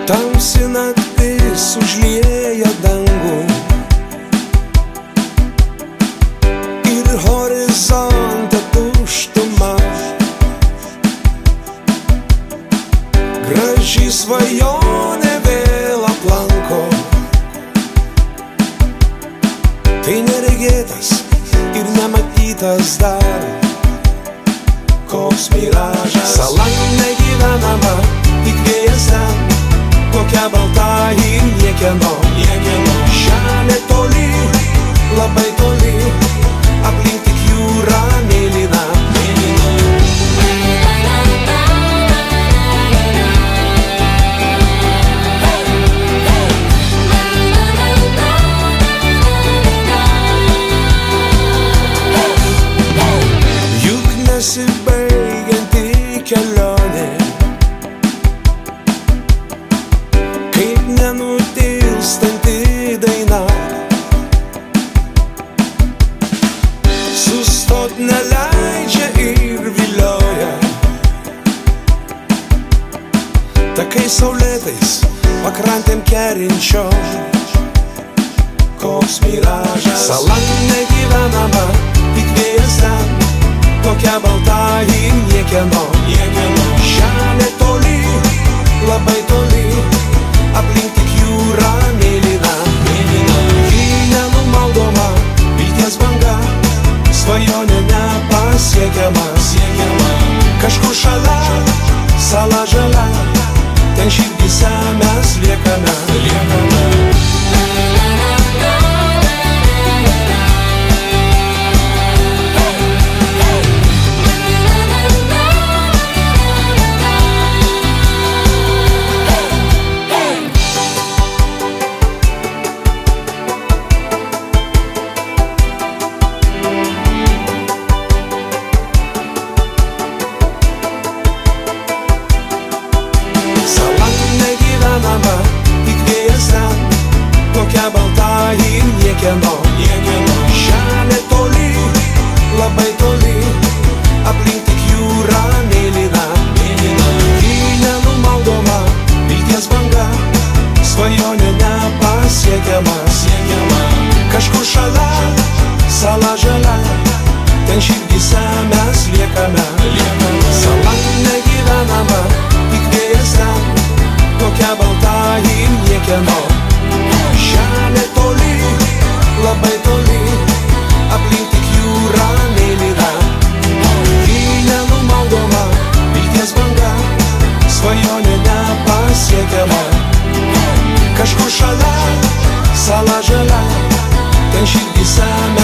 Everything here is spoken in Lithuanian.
Tamsi naktis užlieja dangų ir horizonte tuštuma. Graži svajonė vėl aplanko. Tai neregėtas ir nematytas dar koks miražas. Sala negyvenama, tik vėjas ten, tokia balta ir niekieno. Žemė toli, labai toli, aplink tik jūra mėlyna. Juk nesibaigianti kelionė, kaip nenutilstanti daina. Sustot neleidžia ir vilioja. Takai saulėtais pakrantėm kerinčio, koks miražas. Sala negyvenama, tik vėjas ten, tokia balta ir niekieno. Žemė toli, labai toli, aplink tik jūra mėlyna. Ji nenumaldoma, vilties banga, svajonė nepasiekiama. Kažkur šalia, sala žalia, ten širdyse mes liekame. Tik vėjas ten, tokia balta ir niekieno. Žemė toli, labai toli, aplink tik jūra mėlyna. Ji nenumaldoma, vilties banga, svajonė nepasiekiama. Kažkur šalia, sala žalia, ten širdyse mes liekame. Sala negyvenama, tik vėjas ten, tokia balta ir niekieno. Žemė toli, labai toli, aplink tik jūra mėlyna. Ji nenumaldoma, vilties banga, svajonė nepasiekiama. Kažkur šalia, sala žalia, ten širdyse mes